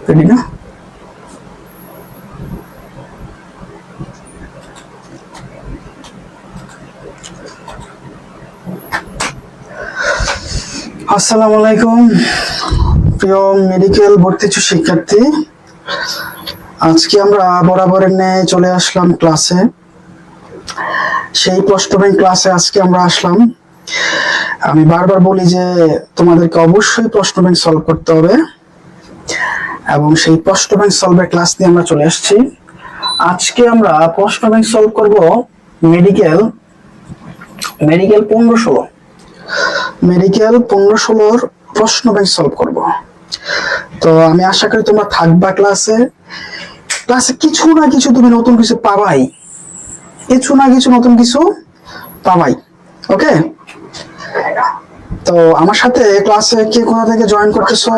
Ready না? আসসালামু আলাইকুম প্রিয় মেডিকেল ভর্তি শিক্ষার্থী, আজকে আমরা বরাবরের ন্যায় চলে আসলাম ক্লাসে। সেই প্রশ্ন ব্যাংক ক্লাসে আজকে আমরা আসলাম। আমি বারবার বলি যে তোমাদেরকে অবশ্যই প্রশ্ন ব্যাংক সলভ করতে হবে, এবং সেই প্রশ্ন ব্যাংক সলভের ক্লাস নিয়ে আমরা চলে আসছি। আজকে আমরা প্রশ্ন ব্যাংক সলভ করব মেডিকেল 15-16 মেডিকেল 15-16 প্রশ্ন ব্যাংক সলভ করব। তো আমি আশা করি তোমরা থাকবা ক্লাসে কিছু না কিছু তুমি নতুন কিছু পাবাই, ওকে? তো আমার সাথে ক্লাসে কে কোথা থেকে জয়েন করতেছো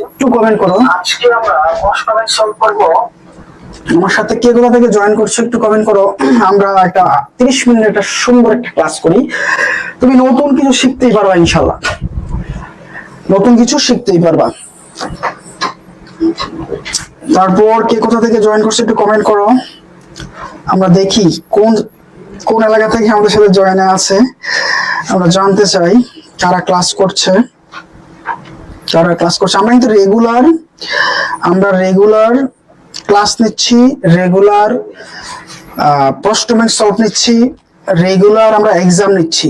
একটু কমেন্ট করো। আজকে আমরা প্রশ্ন ব্যাংক সলভ করব। আমার সাথে কে কোথা থেকে জয়েন করছো একটু কমেন্ট করো। আমরা একটা 30 মিনিট একটা সুন্দর একটা ক্লাস করি, তুমি নতুন কিছু শিখতেই পারবা, ইনশাআল্লাহ নতুন কিছু শিখতেই পারবা। তারপর কে কোথা থেকে জয়েন করছো একটু কমেন্ট করো। আমরা দেখি কোন কোন এলাকা থেকে আমাদের সাথে জয়েন আছে, আমরা জানতে চাই কারা ক্লাস করছে। আমরা কিন্তু রেগুলার ক্লাস নিচ্ছি, রেগুলার প্রশ্ন ব্যাংক সলভ নিচ্ছি, রেগুলার আমরা এক্সাম নিচ্ছি।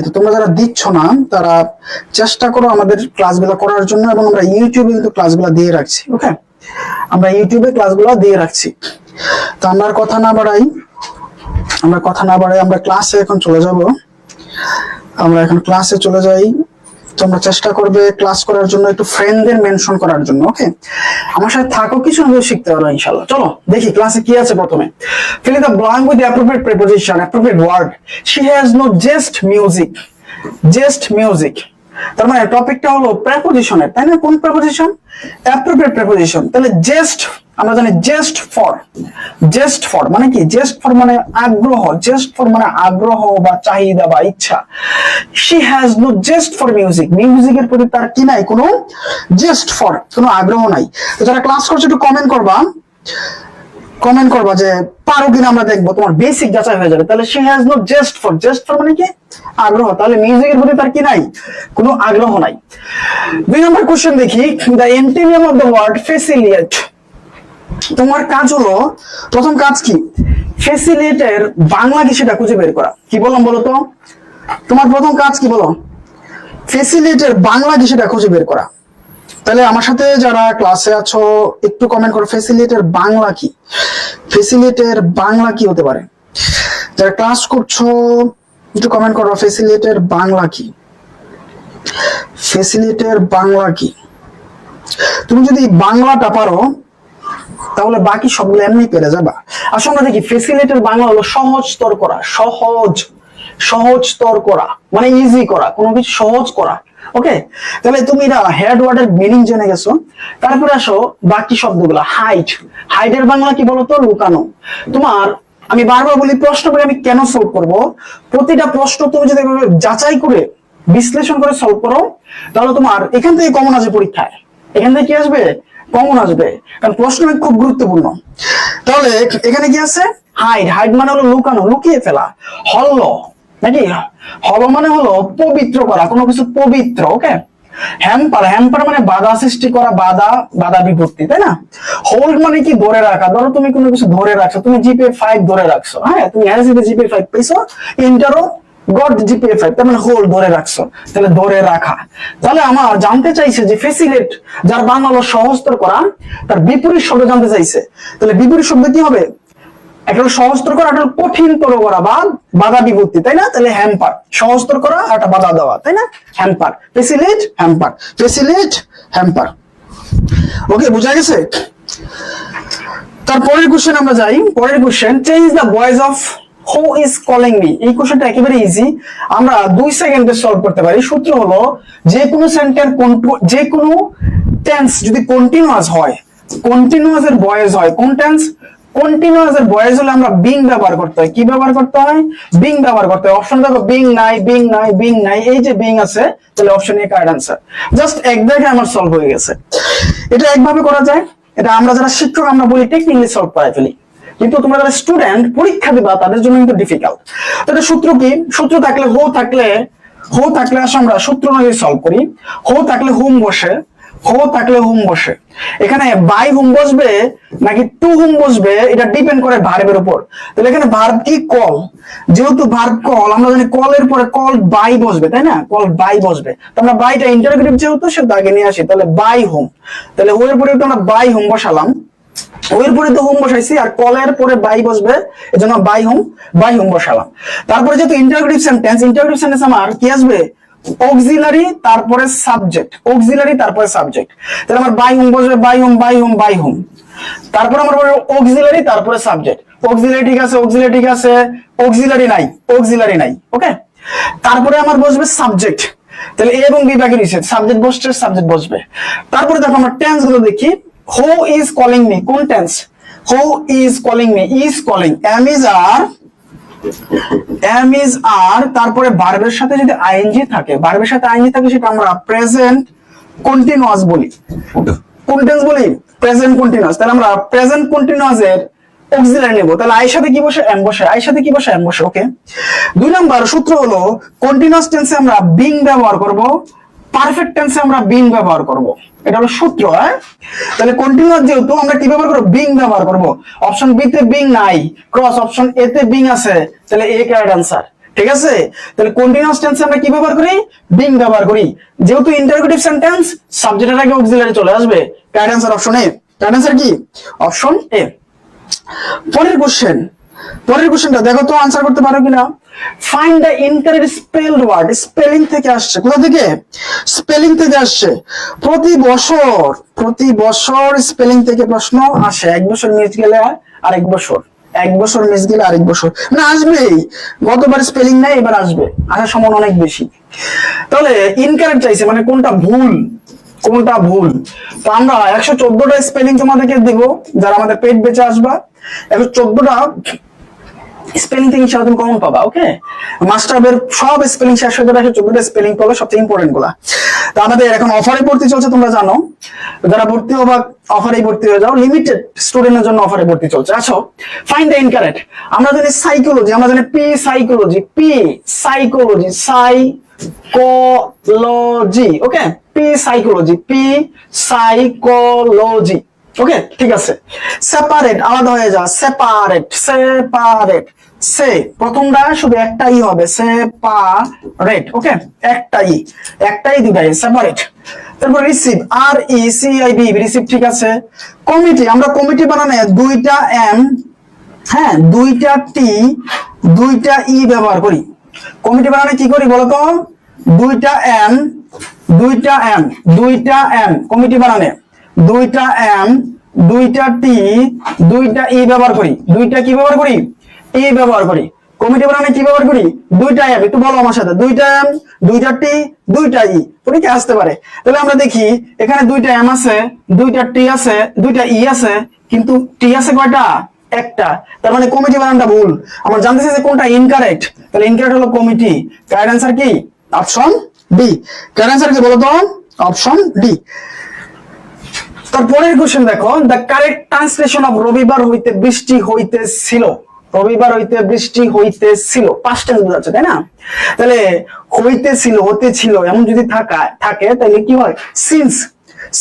তো তোমরা যারা দিচ্ছ না তারা চেষ্টা করো আমাদের ক্লাসগুলো করার জন্য, এবং আমরা ইউটিউবে কিন্তু ক্লাসগুলো দিয়ে রাখছি, ওকে? আমরা ইউটিউবে ক্লাসগুলো দিয়ে রাখছি। তো আমরা কথা না বাড়াই আমরা ক্লাসে এখন চলে যাব। আমরা এখন ক্লাসে চলে যাই। তোমরা চেষ্টা করবে ক্লাস করার জন্য একটু ফ্রেন্ডদের মেনশন করার জন্য, ওকে? আমার সাথে থাকো, কিছু না কিছু শিখতে পারো ইনশাআল্লাহ। চলো দেখি ক্লাসে কি আছে। প্রথমে fill in the blank with the appropriate preposition, appropriate word. She has no just music. তার মানে টপিকটা হলো প্রেপোজিশনের, তাই না? কোন প্রেপোজিশন? Appropriate preposition. তাহলে জাস্ট আমরা জানি জাস্ট ফর মানে কি? জাস্ট ফর মানে আগ্রহ, আগ্রহ বা চাহিদা বা ইচ্ছা। She has no zest for মিউজিকের প্রতি তার কি নাই? কোনো জাস্ট ফর, কোনো আগ্রহ নাই। তো যারা ক্লাস করছো একটু কমেন্ট করবা যে পারো কিনা, আমরা দেখবো, তোমার বেসিক যাচাই হয়ে যাবে। তাহলে she has no zest for মানে কি? আগ্রহ। তাহলে মিউজিকের প্রতি তার কি নাই? কোনো আগ্রহ নাই। 2 নম্বর কোশ্চেন দেখি। The antonym of the word facilitate. তোমার কাজ হলো, প্রথম কাজ কি? ফেসিলিয়েটের বাংলা কি সেটা খুঁজে বের করা। কি বললাম বলো তো? তোমার প্রথম কাজ কি বলো? ফেসিলিয়েটের বাংলা কি সেটা খুঁজে বের করা। তাহলে আমার সাথে যারা ক্লাসে আছো একটু কমেন্ট করো, ফেসিলিয়েটের বাংলা কি? ফেসিলিয়েটের বাংলা কি হতে পারে? যারা ক্লাস করছো একটু কমেন্ট করো, ফেসিলিয়েটের বাংলা কি? তুমি যদি বাংলাটা পারো তাহলে বাকি সবগুলো এমনি পেরে যাবা। আসলে আমরা দেখি ফেসিলিয়েটের বাংলা হলো সহজতর করা, সহজতর করা মানে ইজি করা, কোনো কিছু সহজ করা, ওকে? তাহলে তুমি হেড ওয়ার্ডের মিনিং জেনে গেছো। তারপরে আসো বাকি শব্দগুলো। হাইডের বাংলা কি বলতো? লুকানো। তোমার আমি বারবার বলি, প্রশ্নগুলো আমি কেন সলভ করব? প্রতিটা প্রশ্ন তুমি যদি যাচাই করে বিশ্লেষণ করে সলভ করো তাহলে তোমার এখান থেকে কমন আসবে পরীক্ষায়। এখান থেকে কি আসবে? কমন আসবে, কারণ প্রশ্ন খুব গুরুত্বপূর্ণ। তাহলে এখানে কি আছে? হাইড মানে হলো লুকানো, লুকিয়ে ফেলা। হল্ল নাকি? হল মানে হলো পবিত্র করা, কোনো কিছু পবিত্র, ওকে? হ্যাম্পার মানে বাধা সৃষ্টি করা, বাধা বিপত্তি, তাই না? হোল্ড মানে কি? ধরে রাখা। ধরো তুমি কোনো কিছু ধরে রাখছো, তুমি জিপিএ 5 ধরে রাখছো, হ্যাঁ? তুমি এসএসসি জিপিএ 5 পেয়েছো, ইন্টারও গট জিপিএ 5, তার মানে হোল্ড, ধরে রাখছো। তাহলে ধরে রাখা। তাহলে আমার জানতে চাইছে যে ফেসিলেট, যার বাংলা হলো সহজতর করা, তার বিপরীত শব্দ জানতে চাইছে। তাহলে বিপরীত শব্দ কি হবে? একটা সহজতর করা, একটা কঠিনতর করা বা বাধা বিপত্তি, তাই না? তাহলে হ্যাম্পার, সহজতর করা আর একটা বাধা দেওয়া, তাই না? Hamper, ফেসিলেট, hamper. ওকে, বোঝা গেছে? তারপরের কোশ্চেন আমরা যাই। পরের question, change the voice of who is calling me. এই কোশ্চেনটা একেবারে ইজি, আমরা 2 সেকেন্ডে সলভ করতে পারি। সূত্র হলো, যে কোনো সেন্টেন্স, যে কোনো টেন্স যদি কন্টিনিউয়াস হয়, কন্টিনিউয়াস এর ভয়েস হয় কোন টেন্স? কন্টিনিউয়াস এর ভয়েস হলে আমরা বিং ব্যবহার করতে হয়। কি ব্যবহার করতে হয়? বিং ব্যবহার করতে হয়। অপশন দেখো, বিং নাই, বিং নাই, বিং নাই, এই যে বিং আছে, তাহলে option A correct answer. Just এক দেখে আমার সলভ হয়ে গেছে। এটা একভাবে করা যায়, এটা আমরা যারা শিক্ষক আমরা বলি টেকনিক্যালি সলভ করে ফেলি, কিন্তু তোমরা যারা স্টুডেন্ট পরীক্ষা দিবা তাদের জন্য কিন্তু ডিফিকাল্ট। তো এটা সূত্র কি? সূত্র থাকলে হো থাকলে আসলে আমরা সূত্র অনুযায়ী সলভ করি। হো থাকলে হুম বসে, হো থাকলে হুম বসে। এখানে বাই হুম বসবে নাকি টু হুম বসবে এটা ডিপেন্ড করে ভার্বের উপর। তাহলে এখানে ভার্ব কি? কল। যেহেতু ভার্ব কল, আমরা জানি কলের পরে কল বাই বসবে, তাই না? কল বাই বসবে, তো আমরা বাইটা ইন্টারোগেটিভ যেহেতু সেটা আগে নিয়ে আসি, তাহলে বাই হুম। তাহলে ওর পরে তো আমরা বাই হুম বসালাম, ওর পরে তো হোম বসাইছি, আর কলের পরে বাই বসবে, এজন্য বাই হোম বসালাম। তারপরে যেহেতু ইন্টারোগেটিভ সেন্টেন্স আমার কি আসবে? অক্সিলারি তারপরে সাবজেক্ট, অক্সিলারি তারপরে সাবজেক্ট। তাহলে আমার বাই হোম বসবে, বাই হোম। তারপরে আমার বলবে অক্সিলারি তারপরে সাবজেক্ট। অক্সিলারি ঠিক আছে, অক্সিলারি নাই, ওকে। তারপরে আমার বসবে সাবজেক্ট, তাহলে এ এবং বি বাকি রয়েছে, সাবজেক্ট বসবে। তারপরে দেখো আমরা টেন্স গুলো দেখি। Who is calling me? কোন tense? Who is calling me? Is calling. Am is are তারপরে ভার্বের সাথে যদি আইএনজি থাকে, সেটা আমরা প্রেজেন্ট কন্টিনিউয়াস বলি। কোন টেন্স বলি? Present continuous. তাহলে আমরা প্রেজেন্ট কন্টিনিউয়াস এর অক্সিলারি নেব। তাহলে আই সাথে কি বসে? এম বসে। ওকে। 2 নাম্বার সূত্র হলো কন্টিনিউয়াস টেন্সে আমরা বিং ব্যবহার করব, পারফেক্ট টেন্সে আমরা বিং ব্যবহার করব। এটা হলো সূত্র। তাহলে কন্টিনিউয়াস যেহেতু আমরা কি ব্যবহার করব? বিং ব্যবহার করব। অপশন বি তে বিং নাই, ক্রস অপশন এ তে বিং আছে, তাহলে এ কারেক্ট আনসার। ঠিক আছে? তাহলে কন্টিনিউয়াস টেন্সে আমরা কি ব্যবহার করি? বিং ব্যবহার করি। যেহেতু ইন্টারোগেটিভ সেন্টেন্স, সাবজেক্টের আগে অক্সিলারি চলে আসবে, correct answer option A. Correct answer কি? Option A. পরের কোশ্চেনটা দেখো তো আনসার করতে পারো কিনা। Find the incorrect spelled word. Spelling থেকে আসছে। কোথা থেকে? স্পেলিং থেকে আসছে। প্রতি বছর স্পেলিং থেকে প্রশ্ন আসে। এক বছর মিস গেলে আরেক বছর, না আসবেই। গতবার স্পেলিং নাই, এবার আসবে, আসার সম্ভাবনা অনেক বেশি। তাহলে ইনকারেক্ট চাইছে, মানে কোনটা ভুল। তো আমরা 114টা স্পেলিং তোমাদেরকে দিব, যারা আমাদের পেট বেঁচে আসবা। 114টা স্পেলিং থেকে ইনশাআল্লাহ তুমি কমন পাবা, ওকে। মাস্টারবের সব স্পেলিং শেষ হয়ে যাবে, 114টা স্পেলিং পাবে, সবচেয়ে ইম্পর্টেন্ট গুলা। তো আমাদের এখন অফারে ভর্তি চলছে, তোমরা জানো। যারা ভর্তি হবা অফারেই ভর্তি হয়ে যাও, লিমিটেড স্টুডেন্টের জন্য অফারে ভর্তি চলছে। আচ্ছা, ফাইন্ড দ্য ইনকারেক্ট। আমরা জানি সাইকোলজি, পি সাইকোলজি, ওকে। পি সাইকোলজি, ওকে, ঠিক আছে। সেপারেট, আলাদা হয়ে যাওয়া, সেপারেট। প্রথমটা শুধু একটাই হবে, সেপারেট, ওকে। একটাই দুটাই, সেপারেট। তারপর রিসিভ, RECIV, রিসিভ, ঠিক আছে। কমিটি, আমরা কমিটি বানানে 2টা M, হ্যাঁ 2টা T, 2টা E ব্যবহার করি। কমিটি বানানে কি করি বলতো? 2টা M, 2টা M কমিটি বানানে 2টা M, 2টা T, 2টা E ব্যবহার করি। 2টা কি ব্যবহার করি? E ব্যবহার করি। কমিটি বানানে কি ব্যবহার করি? 2টা M। একটু বলো আমার সাথে, 2টা M, 2টা T, 2টা E। পরীক্ষা আসতে পারে। তাহলে আমরা দেখি এখানে 2টা M আছে, 2টা T আছে, 2টা E আছে, কিন্তু T আছে কয়টা? একটা। তার মানে কমিটি বানানটা ভুল। আমরা জানতে চাই যে কোনটা ইনকারেক্ট। তাহলে ইনকারেক্ট হলো কমিটি। কারেক্ট আনসার কি? Option D. কারেক্ট আনসার কি বলো তো? Option D. তারপরের কোশ্চেন দেখো, দ্য কারেক্ট ট্রান্সলেশন অফ রবিবার হইতে বৃষ্টি হইতেছিল। পাস্ট টেন্স বোঝাচ্ছে, তাই না? তাহলে হইতেছিল, হতেছিল এমন যদি থাকে তাহলে কি হয়?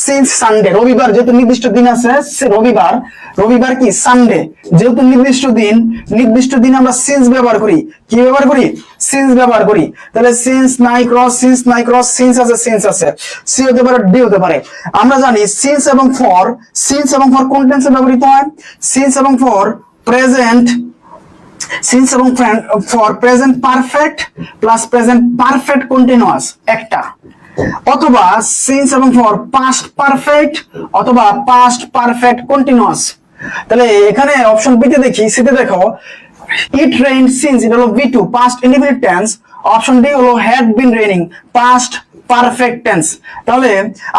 সিন্স সানডে, রবিবার যেহেতু নির্দিষ্ট দিন আছে, রবিবার কি? সানডে যেহেতু নির্দিষ্ট দিন আমরা সিন্স ব্যবহার করি। কি ব্যবহার করি? সিন্স ব্যবহার করি। তাহলে সিন্স নাই ক্রস, সিন্স আছে, সি হতে পারে, ডি হতে পারে। আমরা জানি সিন্স এবং ফর কোন টেন্সে ব্যবহৃত হয়? সিন্স এবং for present perfect plus present perfect continuous একটা, অথবা সিন্স এবং ফর পাস্ট পারফেক্ট অথবা পাস্ট পারফেক্ট কন্টিনিউয়াস। তাহলে এখানে অপশন বি তে দেখি, সিতে দেখো ইট রেইনড সিন্স, এটা হলো V2 past indefinite tense. Option D হলো had been raining past perfect tense. তাহলে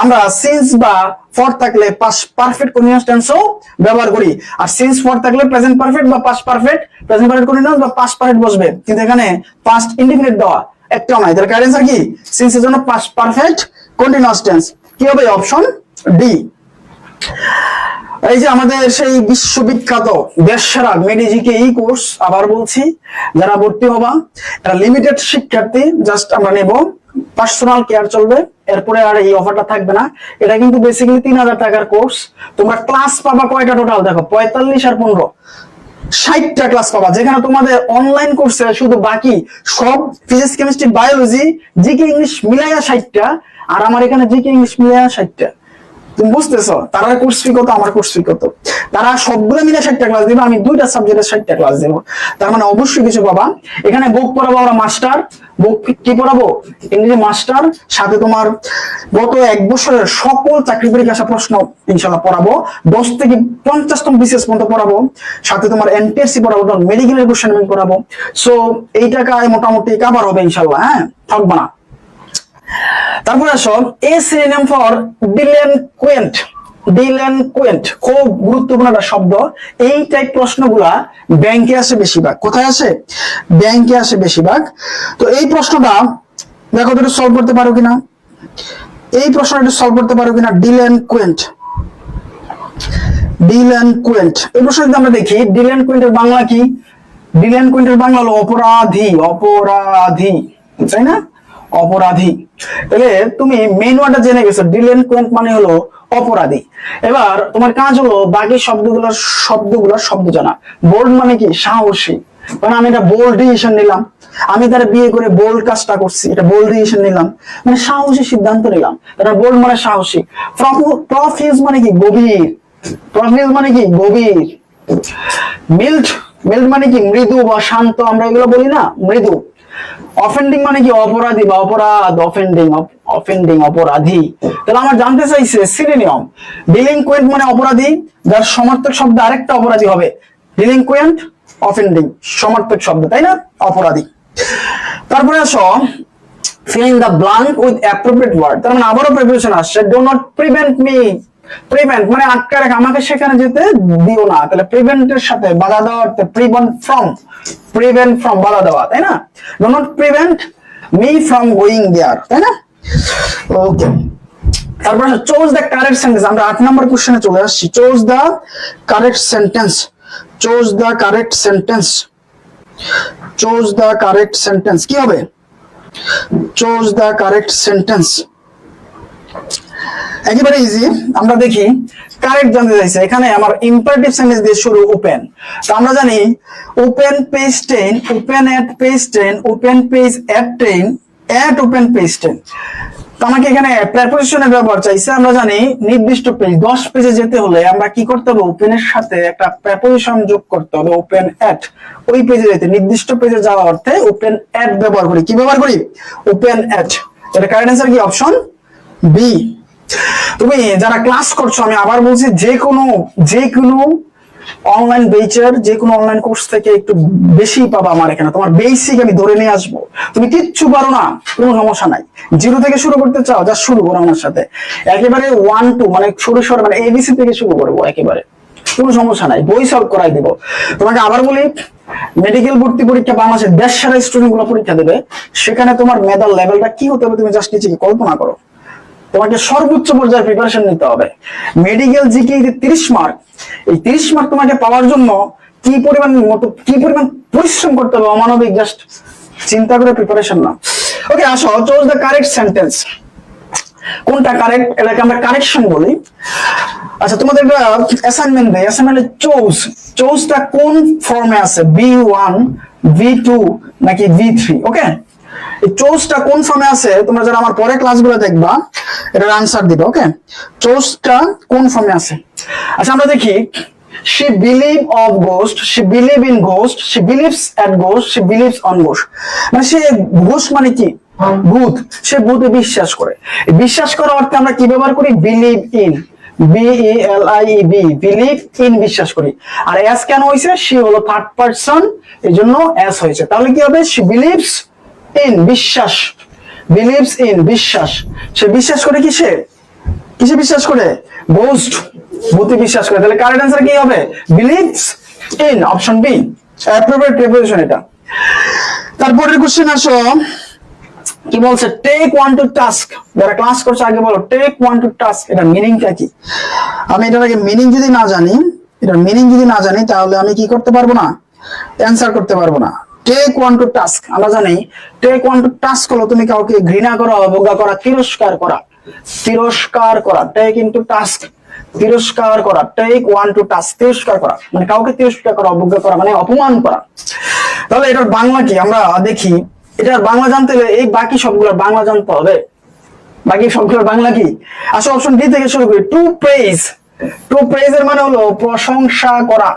আমরা সিন্স বা ফর থাকলে পাস্ট পারফেক্ট কন্টিনিউয়াস টেন্সও ব্যবহার করি, আর সিন্স ফর থাকলে প্রেজেন্ট পারফেক্ট বা past perfect, present perfect continuous বা পাস্ট পারফেক্ট বসবে। কিন্তু এখানে পাস্ট ইনডিফিনিট দেওয়া একটাও নাই, তাহলে কারেন্ট কি সিন্স এর জন্য পাস্ট পারফেক্ট কন্টিনিউয়াস টেন্স। কি হবে? Option D. এই যে আমাদের সেই বিশ্ববিখ্যাত দেশসেরা মেডিজিকে এই কোর্স, আবার বলছি যারা ভর্তি হবা এটা লিমিটেড শিক্ষার্থী, জাস্ট আমরা নেব, পার্সোনাল কেয়ার চলবে, এরপরে আর এই অফারটা থাকবে না। এটা কিন্তু বেসিক্যালি 3000 টাকার কোর্স। তোমরা ক্লাস পাবা কয়টা টোটাল? দেখো 45 আর 15 60টা ক্লাস পাবা, যেখানে তোমাদের অনলাইন কোর্সে শুধু বাকি সব physics chemistry biology GK English মিলাইয়া 60টা, আর আমার এখানে জিকে ইংলিশ মিলাইয়া 60টা। তুমি বুঝতেছো তারা কোর্স ফি কত, আমার কোর্স ফি কত? তারা সবগুলো মিলে 60টা ক্লাস দিবে, আমি 2টা সাবজেক্টের 60টা ক্লাস দেব। তার মানে অবশ্যই কিছু পাবা। এখানে বুক পড়াবো আমরা মাস্টার, বুক কি পড়াবো? ইংরেজি মাস্টার, সাথে তোমার গত 1 বছরের সকল চাকরি পরীক্ষা আসা প্রশ্ন ইনশাআল্লাহ পড়াবো, 10 থেকে 50তম বিসিএস পর্যন্ত পড়াবো, সাথে তোমার এনটিএসসি পড়াবো, মেডিকেলের কোশ্চেন ব্যাংক পড়াবো। সো এই টাকায় মোটামুটি কভার হবে ইনশাআল্লাহ, হ্যাঁ, থাকবে না। তারপরে আসো এ সিনোনিম ফর ডিলিনকুয়েন্ট। ডিলিনকুয়েন্ট খুব গুরুত্বপূর্ণ একটা শব্দ। এই টাইপ প্রশ্নগুলা ব্যাংকে আসে বেশিরভাগ। কোথায় আসে? ব্যাংকে আসে বেশিরভাগ। তো এই প্রশ্নটা দেখো তো সলভ করতে পারো কিনা, এই প্রশ্নটা একটু সলভ করতে পারো কিনা। ডিলিনকুয়েন্ট, ডিলিনকুয়েন্ট এই প্রশ্ন যদি আমরা দেখি, ডিলিনকুয়েন্টের বাংলা কি? ডিলিনকুয়েন্টের বাংলা হলো অপরাধী। অপরাধী, তাই না? অপরাধী। তাহলে তুমি মেইন ওয়ার্ডটা জেনে গেছো, ডিলিনকুয়েন্ট মানে হলো অপরাধী। এবার তোমার কাজ হলো বাকি শব্দগুলোর শব্দ জানা। বোল্ড মানে কি? সাহসী। মানে আমি এটা বোল্ড ডিসিশন নিলাম, আমি তারা বিয়ে করে বোল্ড কাজটা করছি, এটা বোল্ড ডিসিশন নিলাম, মানে সাহসী সিদ্ধান্ত নিলাম। এটা বোল্ড মানে সাহসী। প্রফিউজ মানে কি? গভীর। প্রফিউজ মানে কি? গভীর। মিল্ড, মিল্ড মানে কি? মৃদু বা শান্ত, আমরা এগুলো বলি না, মৃদু। অফেন্ডিং মানে কি? অপরাধী বা অপরাধ। অফেন্ডিং, অফেন্ডিং অপরাধী। তাহলে আমার জানতে চাইছে সিনোনিম। ডিলিনকুয়েন্ট মানে অপরাধী, যার সমার্থক শব্দ আরেকটা অপরাধী হবে। ডিলিনকুয়েন্ট, অফেন্ডিং সমার্থক শব্দ, তাই না? অপরাধী। তারপরে আসো fill in the blank with appropriate word। তার মানে আবারও প্রিপারেশন আসছে। do not prevent me। Prevent মানে আটকে রাখা, আমাকে সেখানে যেতে দিও না। তাহলে প্রিভেন্টের সাথে বাধা দেওয়া, প্রিভেন্ট ফ্রম, প্রিভেন্ট ফ্রম বাধা দেওয়া, তাই না? do not prevent me from going there, তাই না? ওকে, তারপর চুজ দ্য কারেক্ট সেন্টেন্স। আমরা 8 নম্বর কোশ্চেনে চলে আসছি। Choose the correct sentence. Choose the correct sentence. Choose the correct sentence কি হবে? চুজ দ্য কারেক্ট সেন্টেন্স একেবারে ইজি। আমরা দেখি কারেক্ট জানতে চাইছে, এখানে আমার ইম্পারেটিভ সেন্টেন্স দিয়ে শুরু, ওপেন। তো আমরা জানি ওপেন পেজ 10, ওপেন এট পেজ 10, ওপেন পেজ এট 10, এট ওপেন পেজ 10। তো আমাকে এখানে প্রেপোজিশনের ব্যবহার চাইছে। আমরা জানি নির্দিষ্ট পেজ 10 পেজে যেতে হলে আমরা কি করতে হবে? ওপেনের সাথে একটা প্রেপোজিশন যোগ করতে হবে, ওপেন এট। ওই পেজে যেতে, নির্দিষ্ট পেজে যাওয়া অর্থে ওপেন এট ব্যবহার করি। কি ব্যবহার করি? Open at. তাহলে কারেক্ট অ্যান্সার কি? Option B. তুমি যারা ক্লাস করছো, আমি আবার বলছি, যে কোনো অনলাইন বেচের যে কোনো অনলাইন কোর্স থেকে একটু বেশি পাবা আমার এখানে। তোমার বেসিক আমি ধরে নিয়ে আসবো। তুমি কিচ্ছু পারো না, কোনো সমস্যা নাই। 0 থেকে শুরু করতে চাও, যা শুরু করো আমার সাথে। একেবারে 1 2 মানে সরে মানে এবিসি থেকে শুরু করবো একেবারে, কোনো সমস্যা নাই। বই সলভ করাই দিব তোমাকে। আবার বলি, মেডিকেল ভর্তি পরীক্ষা বাংলাদেশের দেশসেরা স্টুডেন্ট গুলো পরীক্ষা দেবে, সেখানে তোমার মেধার লেভেলটা কি হতে হবে তুমি জাস্ট নিজেকে কল্পনা করো। তোমাকে সর্বোচ্চ পর্যায়ে প্রিপারেশন নিতে হবে। মেডিকেল জিকে 30 মার্ক, এই 30 মার্ক তোমাকে পাওয়ার জন্য কি পরিমাণ পরিশ্রম করতে হবে অমানবিক, জাস্ট চিন্তা করে প্রিপারেশন নাও। ওকে, আসো চুজ দ্য কারেক্ট সেন্টেন্স। কোনটা কারেক্ট এটাকে আমরা কারেকশন বলি। আচ্ছা, তোমাদের অ্যাসাইনমেন্ট দেই, অ্যাসাইনমেন্টে চুজটা কোন ফর্মে আছে? B1, V2 নাকি V3? ওকে, এই চুজটা কোন ফর্মে আছে তোমরা যারা আমার পরে ক্লাসগুলো দেখবা এটার আনসার দিবে। ওকে, চুজটা কোন ফর্মে আছে? আচ্ছা, আমরা দেখি she believe of ghost, she believe in ghost, she believes at ghost, she believes on ghost। মানে সে ghost মানে কি? ভূত। সে ভূতে বিশ্বাস করে। বিশ্বাস করার অর্থে আমরা কি ব্যবহার করি? Believe in, BELIEV, believe in, বিশ্বাস করি। আর এস কেন হয়েছে? সে হলো থার্ড পারসন, এই জন্য এস হয়েছে। তাহলে কি হবে? she believes ইন, বিশ্বাস বিলিভস ইন বিশ্বাস, সে বিশ্বাস করে কিসে বিশ্বাস করে? বোস্ট, বুদ্ধি বিশ্বাস করে। তাহলে কারেক্ট অ্যান্সার কি হবে? Believes in, option B appropriate preposition এটা। তারপরের কোশ্চেন আসো, কি বলছে? Take one to task. যারা ক্লাস করছে আগে বলো টেক ওয়ান টু টাস্ক, এটা মিনিংটা কি? আমি এটার আগে মিনিং যদি না জানি তাহলে আমি কি করতে পারবো না? অ্যান্সার করতে পারবো না। টেক ওয়ান টু টাস্ক, আমরা জানি টেক ওয়ান টু টাস্ক হলো তুমি কাউকে ঘৃণা করা, অবজ্ঞা করা, তিরস্কার করা। টেক ইনটু টাস্ক, তিরস্কার করা। টেক ওয়ান টু টাস্ক, তিরস্কার করা মানে কাউকে তিরস্কার করা, অবজ্ঞা করা মানে অপমান করা। তাহলে এটার বাংলা কি আমরা দেখি। এটার বাংলা জানতে হলে এই বাকি সবগুলোর বাংলা জানতে হবে। বাকি সবগুলোর বাংলা কি? আসলে অপশন ডি থেকে শুরু করি। টু প্রেজ, টু প্রেজ এর মানে হলো প্রশংসা করা।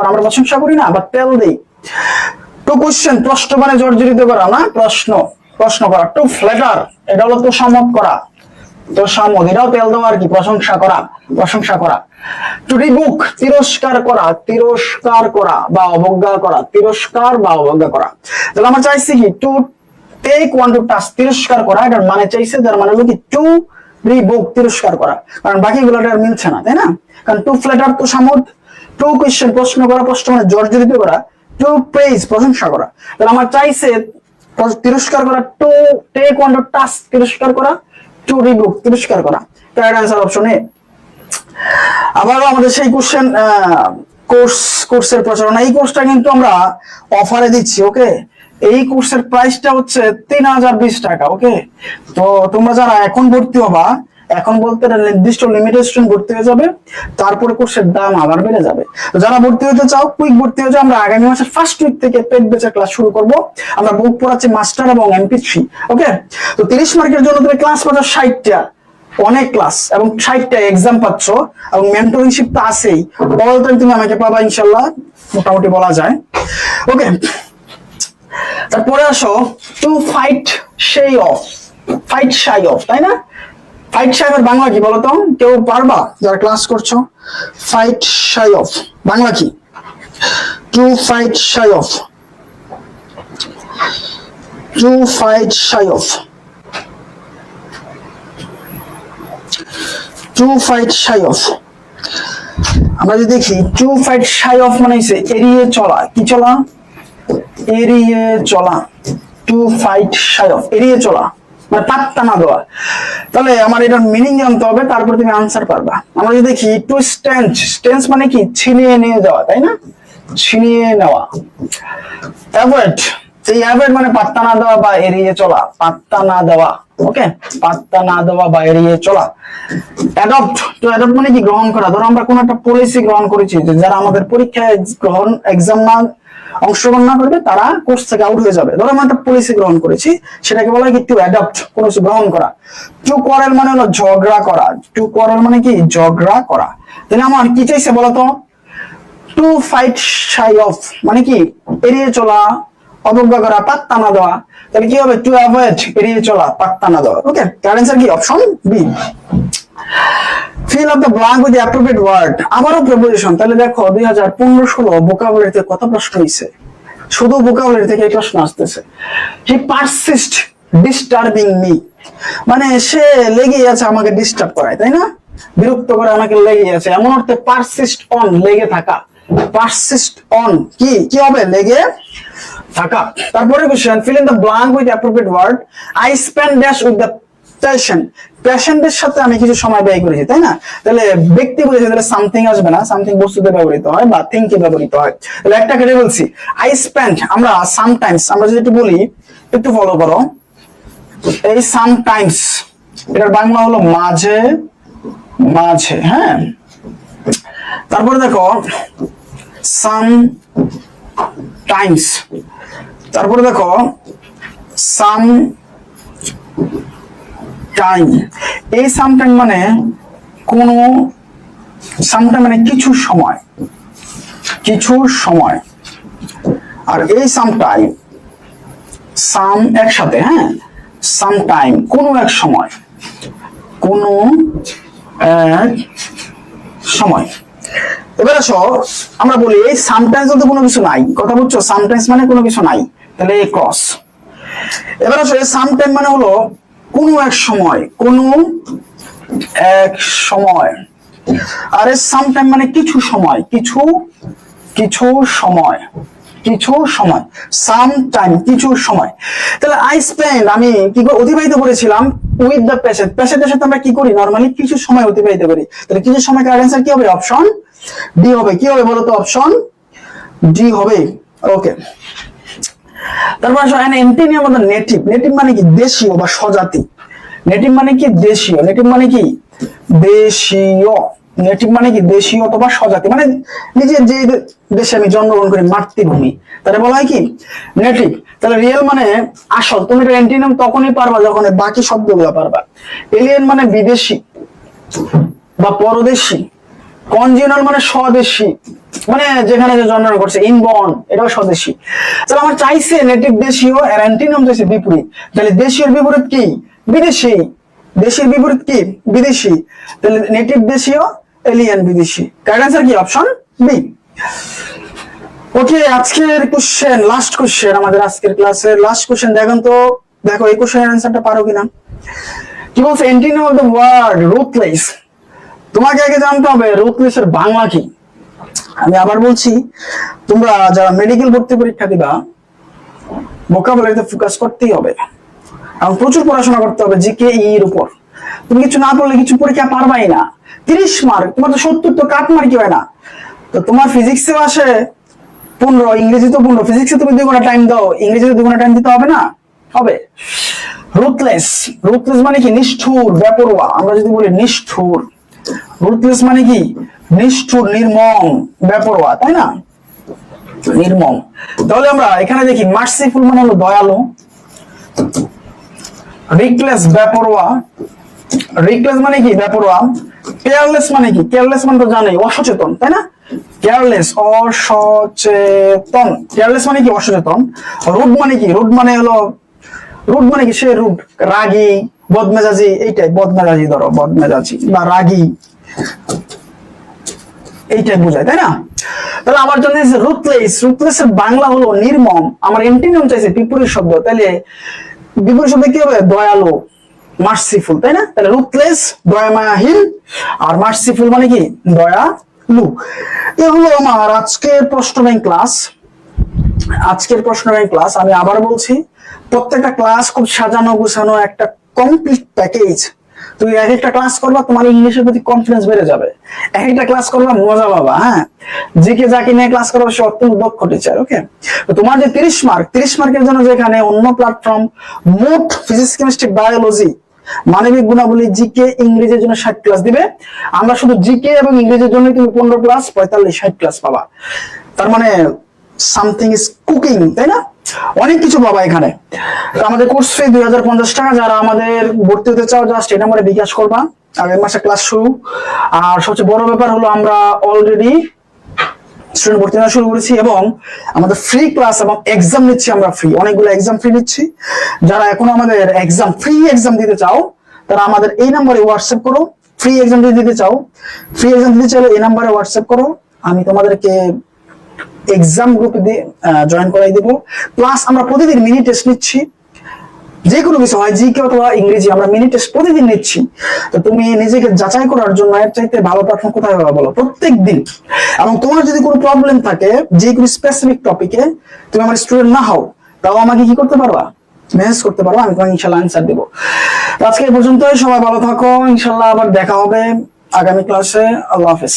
আমরা প্রশংসা করি না বা তেল দিই। টু কোশ্চেন, প্রশ্ন মানে জর্জরিত করা না, প্রশ্ন করা। টু ফ্ল্যাটার, এটা হলো তোষামোদ করা, এটাও তেল দেওয়া আর কি, প্রশংসা করা। টু রিবুক, তিরস্কার করা বা অবজ্ঞা করা, তাহলে আমরা চাইছি কি? To take one to task, তিরস্কার করা, এটার মানে চাইছে, যার মানে হলো কি টু রিবুক, তিরস্কার করা। কারণ বাকিগুলো আর মিলছে না, তাই না? কারণ টু ফ্ল্যাটার তোষামোদ, টু কোশ্চেন প্রশ্ন করা, প্রশ্ন মানে জর্জরিত করা, টু প্রেজ প্রশংসা করা। তাহলে আমার চাইছে তিরস্কার করা, to take one to task, তিরস্কার করা, টু রিবুক, তিরস্কার করা। Correct answer option A. আবারও আমাদের সেই কোশ্চেন কোর্সের প্রচারণা। এই কোর্সটা কিন্তু আমরা অফারে দিচ্ছি, ওকে? এই কোর্সের প্রাইসটা হচ্ছে 3020 টাকা, ওকে? তো তোমরা যারা এখন ভর্তি হবা, এখন বলতে নির্দিষ্ট লিমিটেড স্টুডেন্ট ভর্তি হয়ে যাবে, তারপরে কোর্সের দাম আবার বেড়ে যাবে। তো যারা ভর্তি হতে চাও, কুইক ভর্তি হয়ে যাও। আমরা আগামী মাসের ফার্স্ট উইক থেকে পেড ব্যাচের ক্লাস শুরু করব। আমরা বুক পড়াচ্ছি মাস্টার এবং MP3, ওকে? তো 30 মার্কের জন্য তুমি ক্লাস পাচ্ছ 60টা, অনেক ক্লাস এবং 60টা এক্সাম পাচ্ছ, এবং মেন্টরশিপ তো আছেই। অল টাইম তুমি আমাকে পাবা ইনশাআল্লাহ, মোটামুটি বলা যায়, ওকে? তারপরে আসো টু ফাইট শাই অফ, তাই না? ফাইট শাই এর বাংলা কি বলতো? কেউ পারবা যারা ক্লাস করছো? ফাইট শাই অফ বাংলা কি? To fight shy of, to fight shy of, to fight shy of. আমরা যদি দেখি টু ফাইট শাই অফ মানে হচ্ছে এড়িয়ে চলা। কি চলা? এড়িয়ে চলা। টু ফাইট শাই অফ, এড়িয়ে চলা মানে পাত্তা না দেওয়া। তাহলে আমার এটার মিনিং জানতে হবে, তারপর তুমি আনসার পারবা। আমরা যদি দেখি টু স্টেন্স মানে কি? ছিনিয়ে নিয়ে যাওয়া, তাই না? ছিনিয়ে নেওয়া। অ্যাভয়েড, এই অ্যাভয়েড মানে পাত্তা না দেওয়া বা এড়িয়ে চলা, পাত্তা না দেওয়া, ওকে? পাত্তা না দেওয়া বা এড়িয়ে চলা। অ্যাডপ্ট, তো অ্যাডপ্ট মানে কি? গ্রহণ করা। ধরো আমরা কোন একটা পলিসি গ্রহণ করেছি, যে যারা আমাদের পরীক্ষায় এক্সাম না অংশগ্রহণ না করবে তারা কোর্স থেকে আউট হয়ে যাবে। ধরো আমরা একটা পলিসি গ্রহণ করেছি, সেটাকে বলা হয় কি? টু অ্যাডপ্ট, কোনো কিছু গ্রহণ করা। টু কোয়ারেল মানে হলো ঝগড়া করা। টু কোয়ারেল মানে কি? ঝগড়া করা। তাহলে আমার কি চাইছে বলতো? টু ফাইট শাই অফ মানে কি? এড়িয়ে চলা, অবজ্ঞা করা, পাত্তা না দেওয়া। তাহলে কি হবে? টু অ্যাভয়েড, এড়িয়ে চলা, পাত্তা না দেওয়া, ওকে? কারেক্ট অ্যান্সার কি? Option B. Fill up the blank with the appropriate word, আবারও প্রিপোজিশন। তাহলে দেখো 2015-16 ভোকাবুলারিতে কত প্রশ্ন হইছে, শুধু ভোকাবুলারি থেকে এই প্রশ্ন আসতেছে। হি পারসিস্ট ডিস্টার্বিং মি মানে সে লেগেই আছে আমাকে ডিস্টার্ব করায়, তাই না? বিরক্ত করে আমাকে লেগে আছে, এমন অর্থে পারসিস্ট অন, লেগে থাকা। পারসিস্ট অন কি কি হবে? লেগে থাকা। তারপরে question, fill in the blank with appropriate word. I spend dash with the প্যাশনের সাথে আমি কিছু সময় ব্যয় করেছি, তাই না? তাহলে ব্যক্তি বুঝেছে, তাহলে সামথিং আসবে না, সামথিং বস্তুতে ব্যবহৃত হয় বা থিংকে ব্যবহৃত হয়। তাহলে একটা কেটে বলছি। আই স্পেন্ড, আমরা সামটাইমস, আমরা যদি একটু বলি, একটু ফলো করো। এই সামটাইমস এটার বাংলা হলো মাঝে মাঝে, হ্যাঁ? তারপরে দেখো সাম টাইমস, তারপরে দেখো সাম টাইম। এই সামটাইম মানে কোন, সামটাইম মানে কিছু সময়, কিছু সময়। আর এই সামটাইম, সাম একসাথে, হ্যাঁ? সামটাইম কোন এক সময়, কোন এক সময়। এবার আসো আমরা বলি এই সামটাইমস বলতে কোনো কিছু নাই, কথা বুঝছো? সামটাইমস মানে কোনো কিছু নাই, তাহলে এই ক্রস। এবার আসলে সামটাইম মানে হলো কোনো এক সময়, কোনো এক সময়। আরে সামটাইম মানে কিছু সময়, কিছু কিছু সময়, কিছু সময়, সাম টাইম কিছু সময়। তাহলে আই স্পেন্ড আমি কি করে অতিবাহিত করেছিলাম উইথ দ্য পেশেন্ট, পেশেন্টের সাথে আমরা কি করি নরমালি কিছু সময় অতিবাহিত করি। তাহলে কিছু সময় কারেক্ট অ্যান্সার কি হবে? অপশন ডি হবে। কি হবে বলো তো? অপশন ডি হবে। ওকে, তারপর আসো অ্যান্টিনিয়াম অফ দ্য নেটিভ। নেটিভ মানে কি? দেশীয় বা স্বজাতি। নেটিভ মানে কি? দেশীয়। নেটিভ মানে কি? দেশীয়। নেটিভ মানে কি? দেশীয় অথবা স্বজাতি, মানে নিজের যে দেশে আমি জন্মগ্রহণ করি, মাতৃভূমি, তাহলে বলা হয় কি নেটিভ। তাহলে রিয়েল মানে আসল। তুমি এটা অ্যান্টিনিয়াম তখনই পারবা যখন বাকি শব্দগুলো পারবা। এলিয়েন মানে বিদেশি বা পরদেশি। কনজিউনাল মানে স্বদেশী, মানে যেখানে যে জন্মগ্রহণ করছে। ইনবর্ন এটাও স্বদেশী। তাহলে আমার চাইছে নেটিভ দেশীয়, আর অ্যান্টিনিয়াম চাইছে বিপরীত। তাহলে দেশীয় বিপরীত কি? বিদেশি। দেশীয় বিপরীত কি? বিদেশি। তাহলে নেটিভ দেশীয়, এলিয়েন বিদেশি। কারেক্ট অ্যান্সার কি? Option B. ওকে, আজকের কোশ্চেন, লাস্ট কোশ্চেন আমাদের আজকের ক্লাসের লাস্ট কোশ্চেন। দেখেন তো, দেখো এই কোশ্চেনের অ্যান্সারটা পারো কিনা। কি বলছে? অ্যান্টিনিয়াম অফ দ্য ওয়ার্ড রুথলেস। তোমাকে আগে জানতে হবে রুথলেস এর বাংলা কি। আমি আবার বলছি, তোমরা যারা মেডিকেল ভর্তি পরীক্ষা দিবা ভোকাবুলারিতে ফোকাস করতেই হবে এবং প্রচুর পড়াশোনা করতে হবে জিকে এর উপর। তুমি কিছু না পড়লে কিছু পরীক্ষা পারবাই না। 30 মার্ক, তোমার তো 70 তো কাট মার্কই হয় না। তো তোমার ফিজিক্সেও আসে 15, ইংরেজি তো 15। ফিজিক্সে তুমি 2 ঘন্টা টাইম দাও, ইংরেজিতে 2 ঘন্টা টাইম দিতে হবে না? হবে। রুথলেস, রুথলেস মানে কি? নিষ্ঠুর, বেপরোয়া। আমরা যদি বলি নিষ্ঠুর, রুথলেস মানে কি? নিষ্ঠুর, নির্মম, বেপরোয়া, তাই না? নির্মম। তাহলে আমরা এখানে দেখি মার্সিফুল মানে হলো দয়ালু, রিকলেস বেপরোয়া, রিকলেস মানে কি? বেপরোয়া। কেয়ারলেস মানে কি? কেয়ারলেস মানে তো জানোই অসচেতন, তাই না? কেয়ারলেস, অসচেতন। কেয়ারলেস মানে কি? অসচেতন। রুড মানে কি? রুড মানে হলো, রুড মানে কি? সে রুড, রাগী, বদমেজাজি, এইটাই বদমেজাজি, ধরো বদমেজাজি বা রাগী, এইটাই বোঝায়, তাই না? তাহলে আমার জন্য রুথলেস, রুথলেস এর বাংলা হলো নির্মম। আমার অ্যান্টিনিয়াম চাইছে বিপরীত শব্দ, তাহলে বিপরীত শব্দ কি হবে? দয়ালু, মার্সিফুল, তাই না? তাহলে রুথলেস দয়ামায়াহীন, আর মার্সিফুল মানে কি? দয়ালু। এ হলো আমার আজকের প্রশ্ন ব্যাংক ক্লাস। আজকের প্রশ্ন ব্যাংক ক্লাস আমি আবার বলছি, প্রত্যেকটা ক্লাস খুব সাজানো গুছানো একটা কমপ্লিট প্যাকেজ। তুমি এক একটা ক্লাস করবা, তোমার ইংলিশের প্রতি কনফিডেন্স বেড়ে যাবে। এক একটা ক্লাস করবা, মজা পাবা। হ্যাঁ, জিকে যাকে নিয়ে ক্লাস করবা সে অত্যন্ত দক্ষ টিচার। ওকে, তো তোমার যে 30 মার্ক, 30 মার্কের জন্য যেখানে অন্য প্ল্যাটফর্ম মোট ফিজিক্স কেমিস্ট্রি বায়োলজি মানবিক গুণাবলী জিকে ইংরেজির জন্য 60 ক্লাস দিবে। আমরা শুধু জিকে এবং ইংরেজির জন্য তুমি 15 ক্লাস 45 60 ক্লাস পাবা। তার মানে সামথিং ইজ কুকিং, তাই না? অনেক কিছু পাবা এখানে। তো আমাদের কোর্স ফি 2050 টাকা। যারা আমাদের ভর্তি হতে চাও জাস্ট এই নম্বরে বিকাশ করবা। আগামী মাসে ক্লাস শুরু। আর সবচেয়ে বড় ব্যাপার হলো আমরা অলরেডি স্টুডেন্ট ভর্তি নেওয়া শুরু করেছি এবং আমাদের ফ্রি ক্লাস এবং এক্সাম নিচ্ছি। আমরা ফ্রি, অনেকগুলো এক্সাম ফ্রি নিচ্ছি। যারা এখন আমাদের এক্সাম ফ্রি এক্সাম দিতে চাও তারা আমাদের এই নম্বরে হোয়াটসঅ্যাপ করো। ফ্রি এক্সাম দিতে চাও, ফ্রি এক্সাম দিতে চাইলে এই নম্বরে হোয়াটসঅ্যাপ করো। আমি তোমাদেরকে এক্সাম গ্রুপে দিয়ে জয়েন করাই দেবো। প্লাস আমরা প্রতিদিন মিনি টেস্ট নিচ্ছি, যে কোনো বিষয় হয় জিকে অথবা ইংরেজি, আমরা মিনি টেস্ট প্রতিদিন নিচ্ছি। তো তুমি নিজেকে যাচাই করার জন্য এর চাইতে ভালো প্ল্যাটফর্ম কোথায় হবে বলো? প্রত্যেক দিন। এবং তোমার যদি কোনো প্রবলেম থাকে যে কোনো স্পেসিফিক টপিকে, তুমি আমার স্টুডেন্ট না হও তাও আমাকে কি করতে পারবা? মেসেজ করতে পারবা, আমি তোমাকে ইনশাল্লাহ আনসার দেবো। আজকে এই পর্যন্তই, সবাই ভালো থাকো। ইনশাল্লাহ আবার দেখা হবে আগামী ক্লাসে। আল্লাহ হাফেজ।